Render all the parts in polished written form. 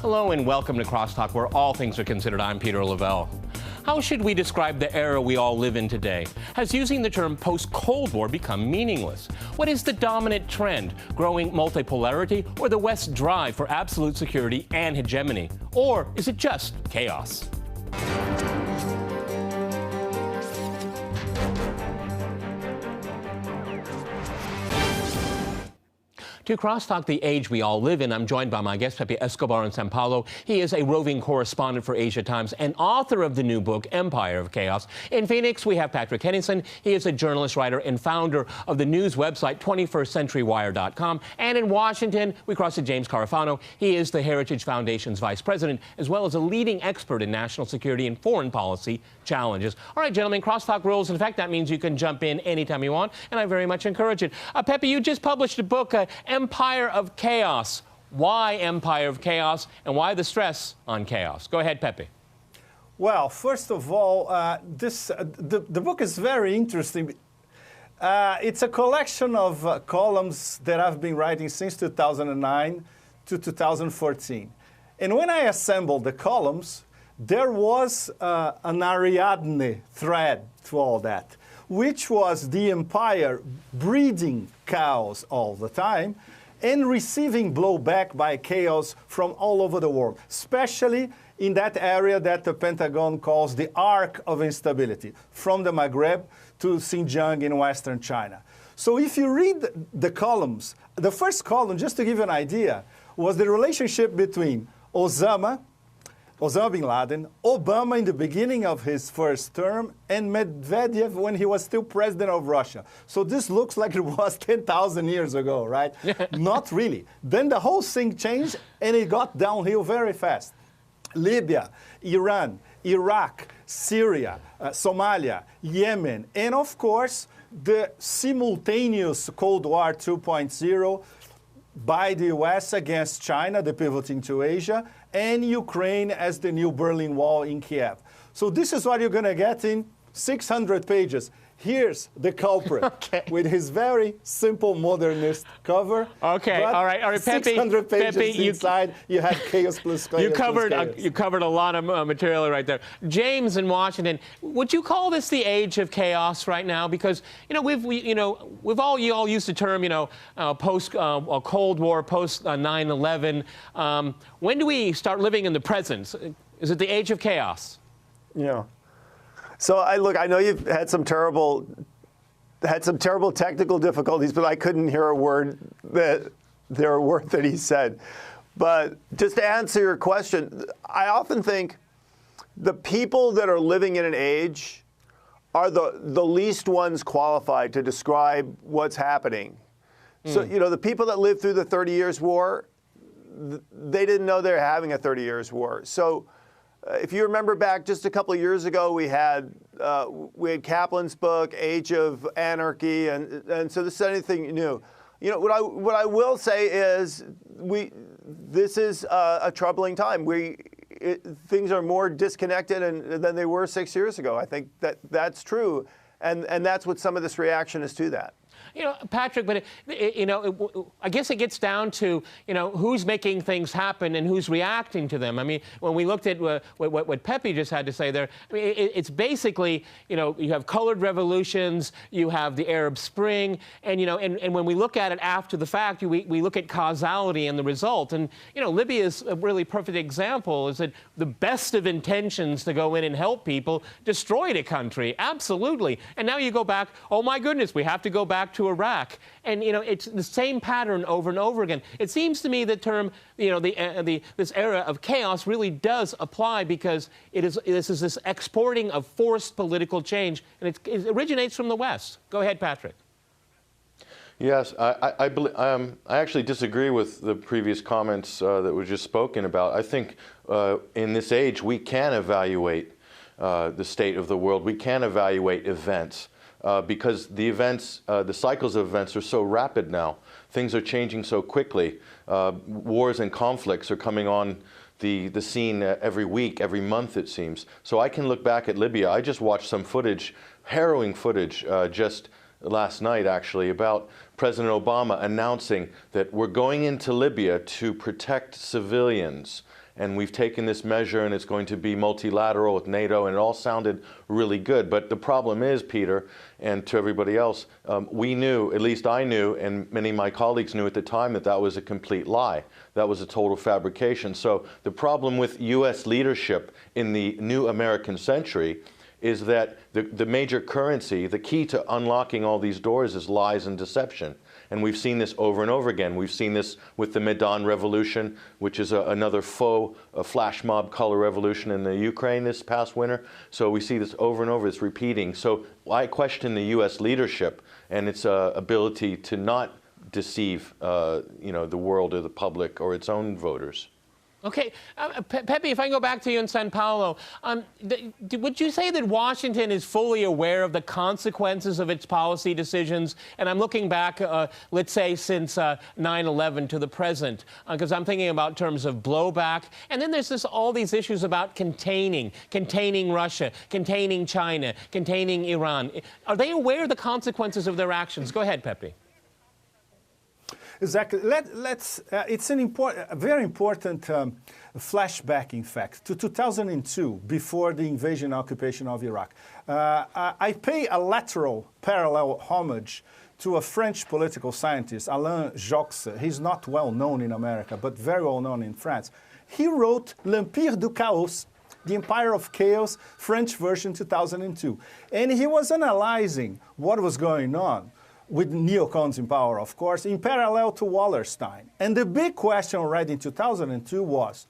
Hello and welcome to CrossTalk, where all things are considered. I'm Peter Lavelle. How should we describe the era we all live in today? Has using the term post-Cold War become meaningless? What is the dominant trend? Growing multipolarity or the West's drive for absolute security and hegemony? Or is it just chaos? To CrossTalk, the age we all live in, I'm joined by my guest, Pepe Escobar in Sao Paulo. He is a roving correspondent for Asia Times and author of the new book, Empire of Chaos. In Phoenix, we have Patrick Henningsen. He is a journalist, writer, and founder of the news website 21stCenturyWire.com. And in Washington, we cross to James Carafano. He is the Heritage Foundation's vice president, as well as a leading expert in national security and foreign policy challenges. All right, gentlemen, CrossTalk rules. In fact, that means you can jump in anytime you want, and I very much encourage it. Pepe, you just published a book, Empire of Chaos. Why Empire of Chaos, and why the stress on chaos? Go ahead, Pepe. Well, first of all, the book is very interesting. It's a collection of columns that I've been writing since 2009 to 2014. And when I assembled the columns, there was an Ariadne thread to all that, which was the empire breeding chaos all the time and receiving blowback by chaos from all over the world, especially in that area that the Pentagon calls the arc of instability, from the Maghreb to Xinjiang in Western China. So if you read the columns, the first column, just to give you an idea, was the relationship between Osama bin Laden, Obama in the beginning of his first term, and Medvedev when he was still president of Russia. So this looks like it was 10,000 years ago, right? Not really. Then the whole thing changed, and it got downhill very fast. Libya, Iran, Iraq, Syria, Somalia, Yemen, and of course, the simultaneous Cold War 2.0 by the US against China, the pivoting to Asia, and Ukraine as the new Berlin Wall in Kiev. So this is what you're going to get in 600 pages. Here's the culprit with his very simple modernist cover. Okay, all right, Pepe. 600 pages Pepe, inside, you have chaos plus chaos. You covered a lot of material right there. James in Washington, would you call this the age of chaos right now? Because you all used the term post Cold War, post 9/11. When do we start living in the present? Is it the age of chaos? Yeah. So I know you've had some terrible technical difficulties, but I couldn't hear a word that he said. But just to answer your question, I often think the people that are living in an age are the least ones qualified to describe what's happening. So, the people that lived through the 30 Years' War, they didn't know they were having a 30 Years' War. So if you remember back just a couple of years ago, we had Kaplan's book, Age of Anarchy, and so this is anything new. What I will say is this is a troubling time. Things are more disconnected than they were 6 years ago. I think that's true, and that's what some of this reaction is to that. Patrick, but I guess it gets down to who's making things happen and who's reacting to them. I mean, when we looked at what Pepe just had to say there, I mean, it's basically you have colored revolutions, you have the Arab Spring, and and when we look at it after the fact, we look at causality and the result. And Libya is a really perfect example. Is that the best of intentions to go in and help people destroyed a country, absolutely. And now you go back, oh my goodness, we have to go back to Iraq, and it's the same pattern over and over again. It seems to me the term, this era of chaos really does apply because this is this exporting of forced political change, and it originates from the West. Go ahead, Patrick. Yes, I actually disagree with the previous comments that were just spoken about. I think in this age we can evaluate the state of the world. We can evaluate events. Because the events, the cycles of events are so rapid now. Things are changing so quickly. Wars and conflicts are coming on the scene every week, every month, it seems. So I can look back at Libya. I just watched some footage, harrowing footage, just last night, actually, about President Obama announcing that we're going into Libya to protect civilians. and we've taken this measure, and it's going to be multilateral with NATO, and it all sounded really good. But the problem is, Peter, and to everybody else, we knew, at least I knew, and many of my colleagues knew at the time, that that was a complete lie. That was a total fabrication. So the problem with U.S. leadership in the new American century is that the major currency, the key to unlocking all these doors, is lies and deception. And we've seen this over and over again. We've seen this with the Maidan Revolution, which is another faux flash mob color revolution in the Ukraine this past winter. So we see this over and over, it's repeating. So I question the U.S. leadership and its ability to not deceive the world or the public or its own voters. Okay, Pepe, if I can go back to you in Sao Paulo, would you say that Washington is fully aware of the consequences of its policy decisions? And I'm looking back, let's say, since 9/11 to the present, because I'm thinking about terms of blowback. And then there's all these issues about containing Russia, containing China, containing Iran. Are they aware of the consequences of their actions? Go ahead, Pepe. Exactly. It's a very important flashback, in fact, to 2002, before the invasion and occupation of Iraq. I pay a lateral parallel homage to a French political scientist, Alain Joxe. He's not well known in America, but very well known in France. He wrote L'Empire du Chaos, The Empire of Chaos, French version 2002. And he was analyzing what was going on with neocons in power, of course, in parallel to Wallerstein. And the big question already in 2002 was,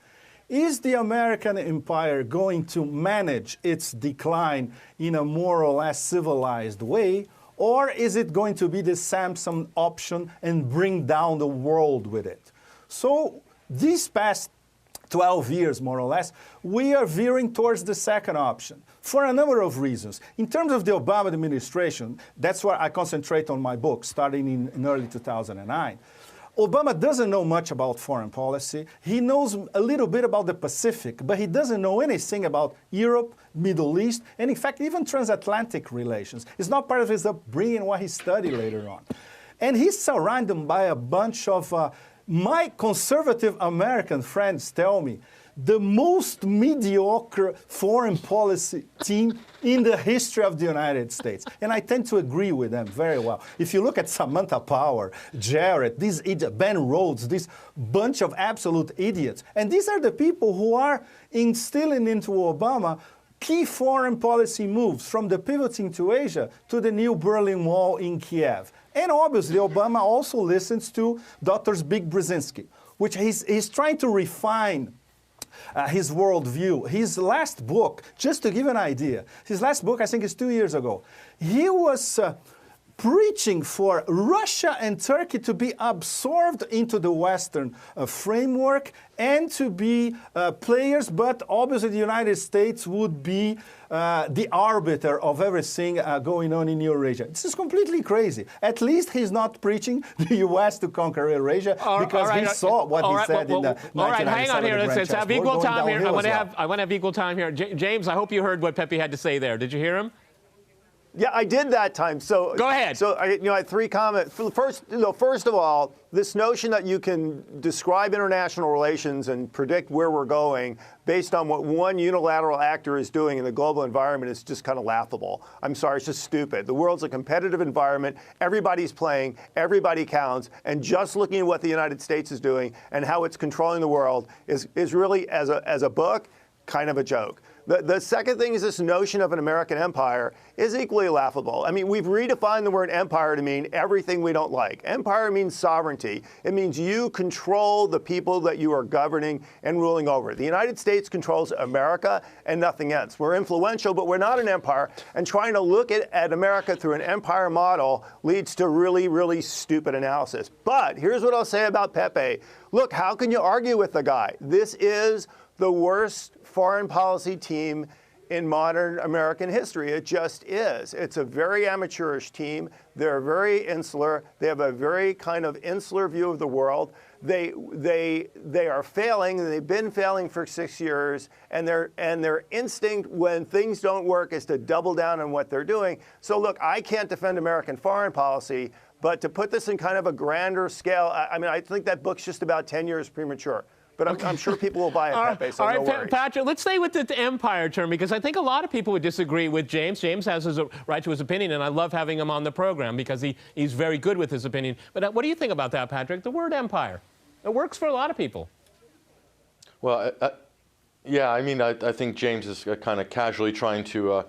is the American empire going to manage its decline in a more or less civilized way, or is it going to be the Samson option and bring down the world with it? So these past 12 years, more or less, we are veering towards the second option for a number of reasons. In terms of the Obama administration, that's where I concentrate on my book, starting in early 2009. Obama doesn't know much about foreign policy. He knows a little bit about the Pacific, but he doesn't know anything about Europe, Middle East, and in fact, even transatlantic relations. It's not part of his upbringing, what he studied later on. And he's surrounded by a bunch of my conservative American friends tell me, the most mediocre foreign policy team in the history of the United States. And I tend to agree with them very well. If you look at Samantha Power, Jarrett, these idiots, Ben Rhodes, this bunch of absolute idiots, and these are the people who are instilling into Obama key foreign policy moves, from the pivoting to Asia to the new Berlin Wall in Kiev. And obviously, Obama also listens to Dr. Zbigniew Brzezinski, which he's trying to refine his worldview. His last book, just to give an idea, his last book, I think, is 2 years ago. He was preaching for Russia and Turkey to be absorbed into the Western framework and to be players, but obviously the United States would be the arbiter of everything going on in Eurasia. This is completely crazy. At least he's not preaching the U.S. to conquer Eurasia, because he saw what he said in the 1997. All right, hang on here. Let's have equal time here. I want to have equal time here. James, I hope you heard what Pepe had to say there. Did you hear him? Yeah, I did that time. So go ahead. So I had three comments. First of all, this notion that you can describe international relations and predict where we're going based on what one unilateral actor is doing in the global environment is just kind of laughable. I'm sorry, it's just stupid. The world's a competitive environment. Everybody's playing. Everybody counts. And just looking at what the United States is doing and how it's controlling the world is really, as a book, kind of a joke. The second thing is this notion of an American empire is equally laughable. I mean, we've redefined the word empire to mean everything we don't like. Empire means sovereignty. It means you control the people that you are governing and ruling over. The United States controls America and nothing else. We're influential, but we're not an empire. And trying to look at America through an empire model leads to really, really stupid analysis. But here's what I'll say about Pepe. Look, how can you argue with the guy? This is the worst foreign policy team in modern American history. It just is. It's a very amateurish team. They're very insular. They have a very kind of insular view of the world. They are failing, and they've been failing for 6 years, and their instinct when things don't work is to double down on what they're doing. So look, I can't defend American foreign policy, but to put this in kind of a grander scale, I mean, I think that book's just about 10 years premature. But I'm sure people will buy it, Pepe, so all right, no worries. Patrick, let's stay with the empire term, because I think a lot of people would disagree with James. James has his right to his opinion, and I love having him on the program because he's very good with his opinion. But what do you think about that, Patrick? The word empire. It works for a lot of people. Well, yeah, I mean, I think James is kind of casually trying to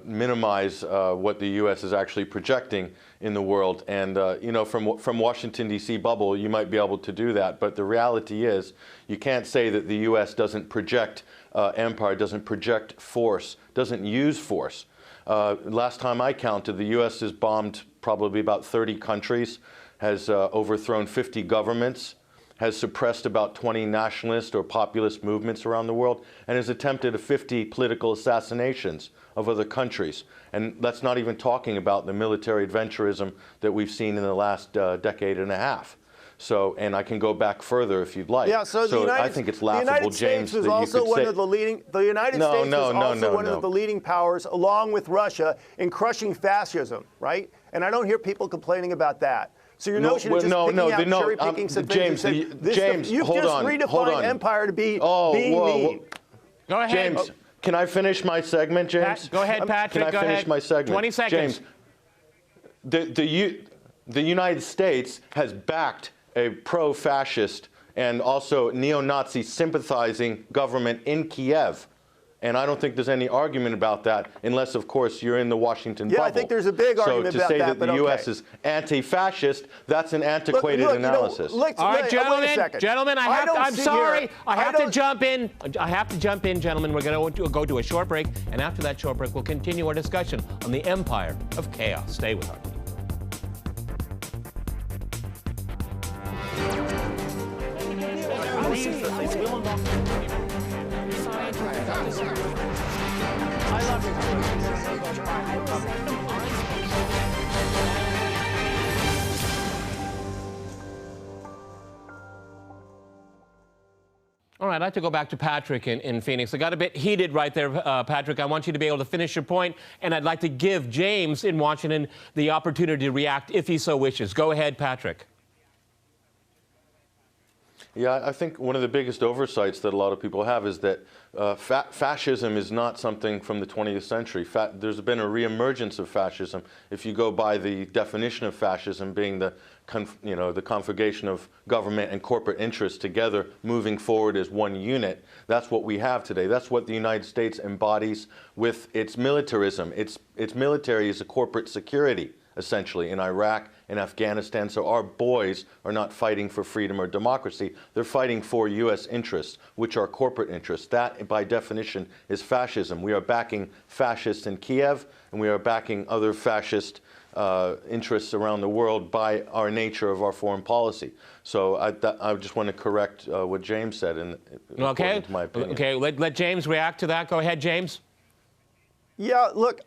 minimize what the U.S. is actually projecting in the world. And, you know, from Washington, D.C. bubble, you might be able to do that. But the reality is you can't say that the U.S. doesn't project empire, doesn't project force, doesn't use force. Last time I counted, the U.S. has bombed probably about 30 countries, has overthrown 50 governments, has suppressed about 20 nationalist or populist movements around the world, and has attempted 50 political assassinations of other countries. And that's not even talking about the military adventurism that we've seen in the last decade and a half. So, and I can go back further if you'd like. Yeah, so I think it's laughable, James, that you could say... The United States was also one of the leading powers, along with Russia, in crushing fascism, right? And I don't hear people complaining about that. So your notion of just cherry-picking some things. James, you've hold just on, redefined empire to be being mean. Go ahead. James, can I finish my segment, James? Go ahead, Patrick. Can I finish my segment? 20 seconds. James, the United States has backed a pro-fascist and also neo-Nazi sympathizing government in Kiev. And I don't think there's any argument about that, unless, of course, you're in the Washington bubble. I think there's a big argument about that. So to say that the U.S. is anti-fascist, that's an antiquated analysis. All right, gentlemen, I'm sorry. I have to jump in. I have to jump in, gentlemen. We're going to go to a short break, and after that short break, we'll continue our discussion on the empire of chaos. Stay with us. All right, I'd like to go back to Patrick in Phoenix. I got a bit heated right there, Patrick. I want you to be able to finish your point, and I'd like to give James in Washington the opportunity to react if he so wishes. Go ahead, Patrick. Yeah, I think one of the biggest oversights that a lot of people have is that fascism is not something from the 20th century. There's been a reemergence of fascism. If you go by the definition of fascism being the configuration of government and corporate interests together moving forward as one unit, that's what we have today. That's what the United States embodies with its militarism. Its military is a corporate security, essentially, in Iraq and Afghanistan. So our boys are not fighting for freedom or democracy. They're fighting for U.S. interests, which are corporate interests. That, by definition, is fascism. We are backing fascists in Kiev, and we are backing other fascist interests around the world by our nature of our foreign policy. So I just want to correct what James said, in according to my opinion. Okay, let James react to that. Go ahead, James. Yeah, look,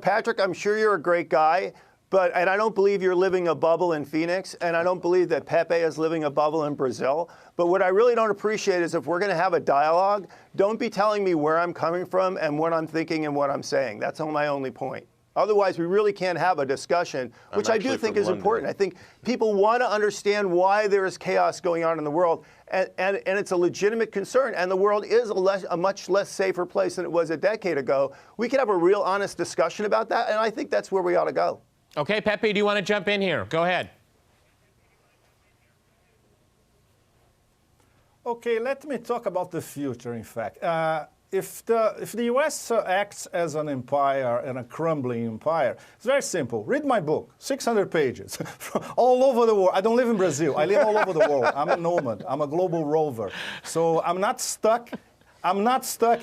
Patrick, I'm sure you're a great guy. And I don't believe you're living a bubble in Phoenix, and I don't believe that Pepe is living a bubble in Brazil. But what I really don't appreciate is if we're going to have a dialogue, don't be telling me where I'm coming from and what I'm thinking and what I'm saying. That's my only point. Otherwise, we really can't have a discussion, which I do think is important. I think people want to understand why there is chaos going on in the world, and it's a legitimate concern, and the world is a much less safer place than it was a decade ago. We can have a real honest discussion about that, and I think that's where we ought to go. Okay, Pepe, do you want to jump in here? Go ahead. Okay, let me talk about the future, in fact. If the U.S. acts as an empire and a crumbling empire, it's very simple. Read my book, 600 pages, all over the world. I don't live in Brazil. I live all over the world. I'm a nomad. I'm a global rover. So I'm not stuck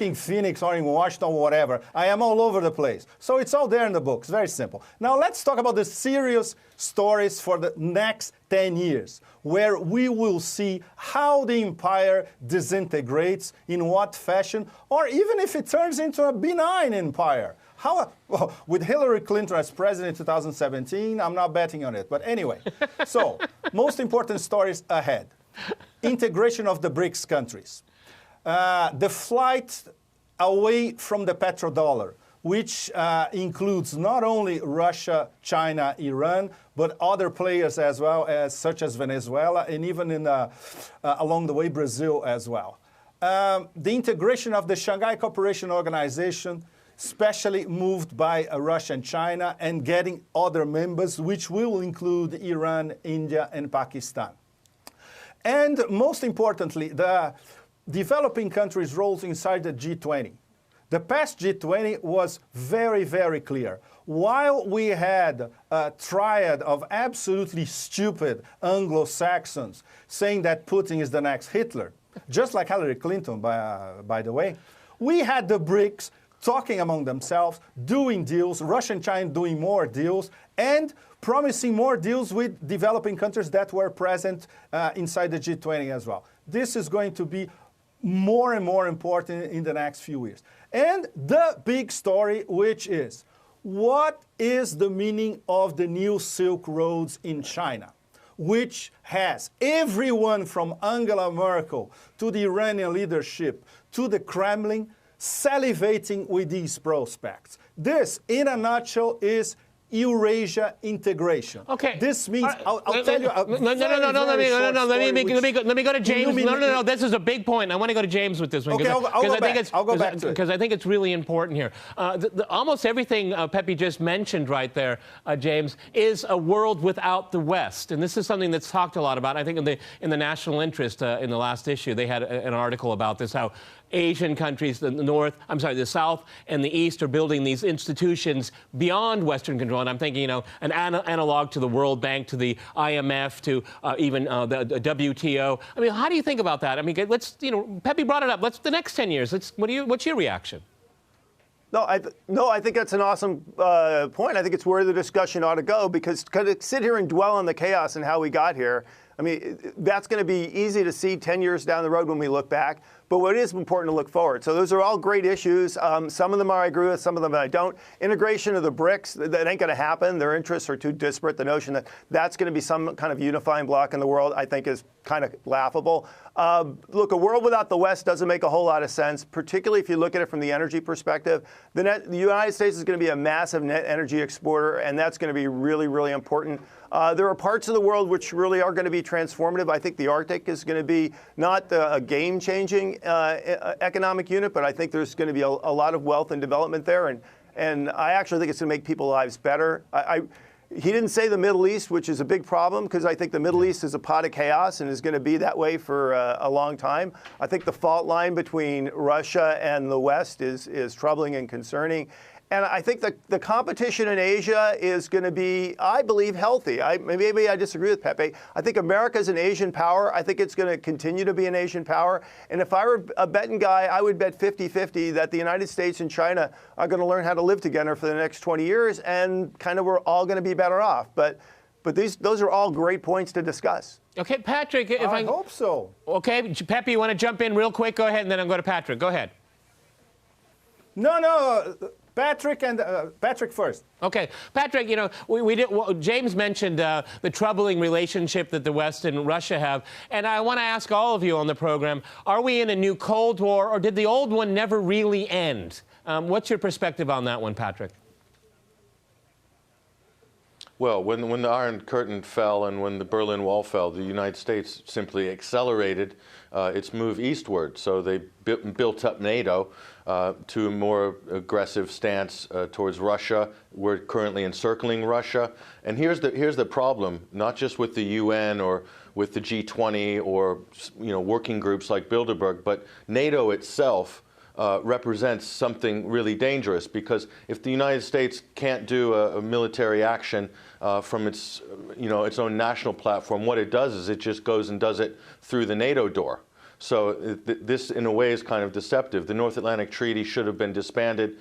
in Phoenix or in Washington or whatever. I am all over the place. So it's all there in the book. It's very simple. Now let's talk about the serious stories for the next 10 years, where we will see how the empire disintegrates, in what fashion, or even if it turns into a benign empire. With Hillary Clinton as president in 2017, I'm not betting on it. But anyway, so most important stories ahead. Integration of the BRICS countries. The flight away from the petrodollar. which includes not only Russia, China, Iran, but other players as well, such as Venezuela, and even along the way, Brazil as well. The integration of the Shanghai Cooperation Organization, especially moved by Russia and China, and getting other members, which will include Iran, India, and Pakistan. And most importantly, the developing countries' roles inside the G20. The past G20 was very, very clear. While we had a triad of absolutely stupid Anglo-Saxons saying that Putin is the next Hitler, just like Hillary Clinton, by the way, we had the BRICS talking among themselves, doing deals, Russia and China doing more deals, and promising more deals with developing countries that were present inside the G20 as well. This is going to be more and more important in the next few years. And the big story, which is, what is the meaning of the new Silk Roads in China, which has everyone from Angela Merkel to the Iranian leadership to the Kremlin salivating with these prospects. This, in a nutshell, is Eurasia integration. Okay. This means, I'll tell you. Let me go to James. No. This is a big point. I want to go to James with this one. Okay, I'll go back to it. Because I think it's really important here. Almost everything Pepe just mentioned right there, James, is a world without the West. And this is something that's talked a lot about. I think in the National Interest, in the last issue, they had an article about this, how Asian countries, the South and the East are building these institutions beyond Western control. And I'm thinking, an analog to the World Bank, to the IMF, to even the WTO. I mean, how do you think about that? I mean, Pepe brought it up. The next 10 years. What's your reaction? No, I think that's an awesome point. I think it's where the discussion ought to go, because to sit here and dwell on the chaos and how we got here, I mean, that's going to be easy to see 10 years down the road when we look back. But what is important to look forward. So those are all great issues. Some of them I agree with, some of them I don't. Integration of the BRICS, that ain't going to happen. Their interests are too disparate. The notion that that's going to be some kind of unifying bloc in the world, I think, is kind of laughable. Look, a world without the West doesn't make a whole lot of sense, particularly if you look at it from the energy perspective. The United States is going to be a massive net energy exporter, and that's going to be really, really important. There are parts of the world which really are going to be transformative. I think the Arctic is going to be not a game-changing economic unit, but I think there's going to be a lot of wealth and development there, and I actually think it's going to make people's lives better. He didn't say the Middle East, which is a big problem, because I think the Middle East is a pot of chaos and is going to be that way for a long time. I think the fault line between Russia and the West is troubling and concerning. And I think the competition in Asia is going to be, I believe, healthy. Maybe I disagree with Pepe. I think America is an Asian power. I think it's going to continue to be an Asian power. And if I were a betting guy, I would bet 50-50 that the United States and China are going to learn how to live together for the next 20 years, and kind of we're all going to be better off. But those are all great points to discuss. Okay, Patrick. I hope so. Okay, Pepe, you want to jump in real quick? Go ahead, and then I'll go to Patrick. Go ahead. No. Patrick first. Okay, Patrick. James mentioned the troubling relationship that the West and Russia have, and I want to ask all of you on the program: are we in a new Cold War, or did the old one never really end? What's your perspective on that one, Patrick? Well, when the Iron Curtain fell and when the Berlin Wall fell, the United States simply accelerated its move eastward. So they built up NATO to a more aggressive stance towards Russia. We're currently encircling Russia. And here's the problem, not just with the UN or with the G20 or working groups like Bilderberg, but NATO itself represents something really dangerous, because if the United States can't do a military action from its own national platform, what it does is it just goes and does it through the NATO door. So this, in a way, is kind of deceptive. The North Atlantic Treaty should have been disbanded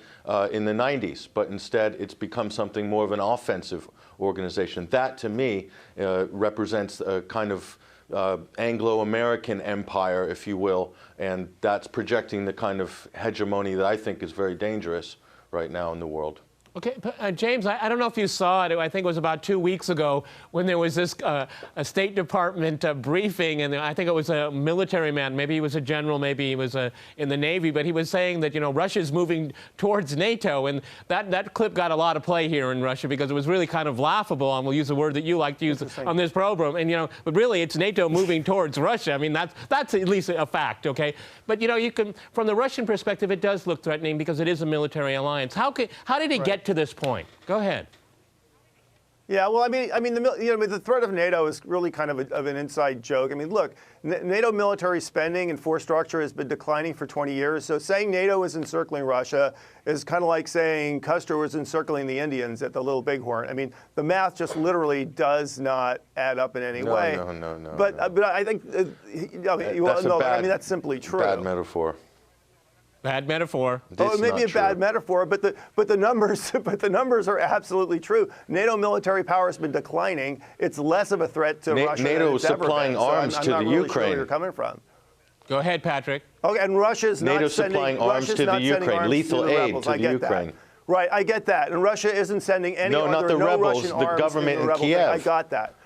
in the 90s, but instead it's become something more of an offensive organization. That, to me, represents a kind of Anglo-American empire, if you will, and that's projecting the kind of hegemony that I think is very dangerous right now in the world. Okay, James, I don't know if you saw it. I think it was about 2 weeks ago when there was this a State Department briefing, and I think it was a military man. Maybe he was a general, maybe he was in the Navy, but he was saying that, you know, Russia's moving towards NATO, and that clip got a lot of play here in Russia because it was really kind of laughable, and we'll use the word that you like to use on this program. And, you know, but really it's NATO moving towards Russia. I mean, that's at least a fact, okay? But, you know, you can, from the Russian perspective, it does look threatening because it is a military alliance. How did it get to this point? Go ahead. Yeah, well, I mean, the threat of NATO is really kind of an inside joke. I mean, look, NATO military spending and force structure has been declining for 20 years. So saying NATO is encircling Russia is kind of like saying Custer was encircling the Indians at the Little Bighorn. I mean, the math just literally does not add up in any way. No. But I think, that's simply true. Bad metaphor. Bad metaphor. Oh, it may be a bad metaphor, but the numbers are absolutely true. NATO military power has been declining. It's less of a threat to Russia. NATO is supplying arms to the Ukraine. I'm not really sure where you're coming from. Go ahead, Patrick. Okay, and Russia's NATO not sending supplying arms to the Ukraine, lethal aid to the Ukraine. Right, I get that. And Russia isn't sending any. No, not the rebels. Russian the arms government in in Kiev. I got that.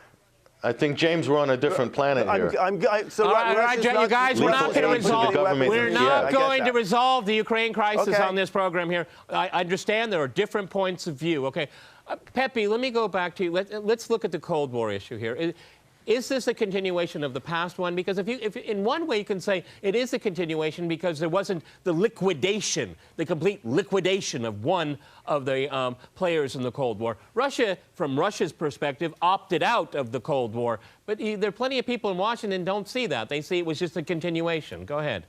I think, James, we're on a different planet here. All right, you guys, we're not going to resolve. We're not going to resolve the Ukraine crisis on this program here. I understand there are different points of view. Okay, Pepe, let me go back to you. Let's look at the Cold War issue here. Is this a continuation of the past one? Because if in one way you can say it is a continuation because there wasn't the liquidation, the complete liquidation of one of the players in the Cold War. Russia, from Russia's perspective, opted out of the Cold War. But there are plenty of people in Washington don't see that. They see it was just a continuation. Go ahead.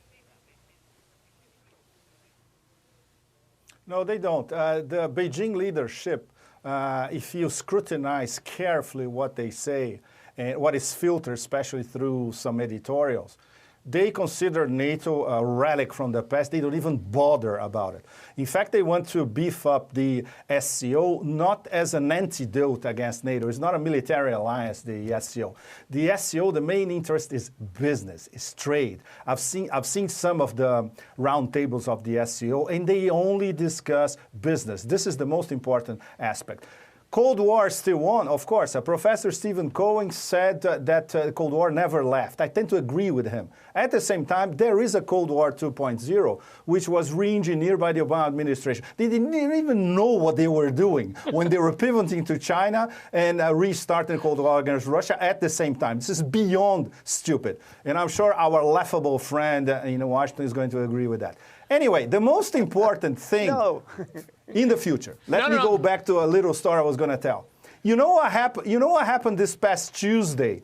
No, they don't. The Beijing leadership, if you scrutinize carefully what they say, and what is filtered, especially through some editorials, they consider NATO a relic from the past. They don't even bother about it. In fact, they want to beef up the SCO not as an antidote against NATO. It's not a military alliance, the SCO. The SCO, the main interest is business, is trade. I've seen some of the roundtables of the SCO, and they only discuss business. This is the most important aspect. Cold War still on, of course. Professor Stephen Cohen said that Cold War never left. I tend to agree with him. At the same time, there is a Cold War 2.0, which was re-engineered by the Obama administration. They didn't even know what they were doing when they were pivoting to China and restarting Cold War against Russia at the same time. This is beyond stupid. And I'm sure our laughable friend in Washington is going to agree with that. Anyway, the most important thing in the future, let me go back to a little story I was going to tell. You know what happened this past Tuesday?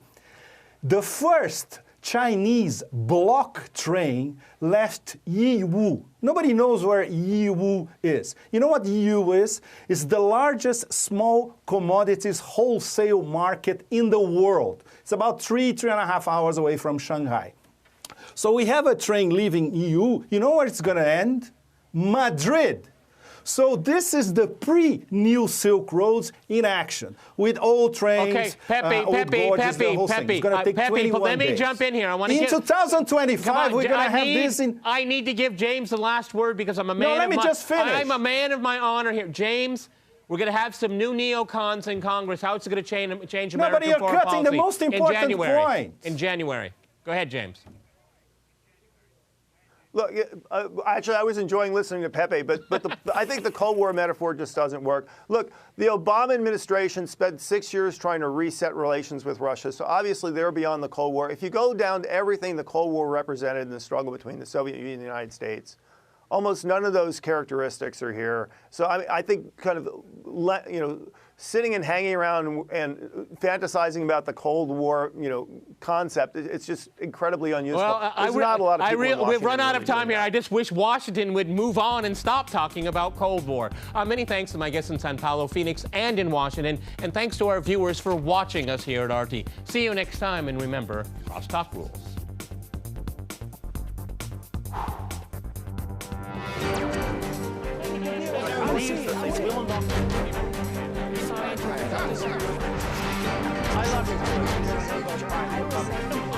The first Chinese block train left Yiwu. Nobody knows where Yiwu is. You know what Yiwu is? It's the largest small commodities wholesale market in the world. It's about 3.5 hours away from Shanghai. So we have a train leaving EU. You know where it's going to end? Madrid. So this is the pre-New Silk Roads in action with old trains. Okay, Pepe, let me jump in here. I want to in 2025, we're going to have this in. I need to give James the last word because I'm a man. No, let me just finish. I'm a man of my honor here, James. We're going to have some new neocons in Congress. How it's going to change American foreign policy? No, but you're cutting the most important point. In January. Go ahead, James. Look, actually, I was enjoying listening to Pepe, but I think the Cold War metaphor just doesn't work. Look, the Obama administration spent 6 years trying to reset relations with Russia, so obviously they're beyond the Cold War. If you go down to everything the Cold War represented in the struggle between the Soviet Union and the United States, almost none of those characteristics are here. So I think kind of, sitting and hanging around and fantasizing about the Cold War, concept, it's just incredibly unuseful. Well, There's not a lot of people in Washington we've run out of really time here. I just wish Washington would move on and stop talking about Cold War. Many thanks to my guests in Sao Paulo, Phoenix, and in Washington. And thanks to our viewers for watching us here at RT. See you next time, and remember, CrossTalk rules. I love you.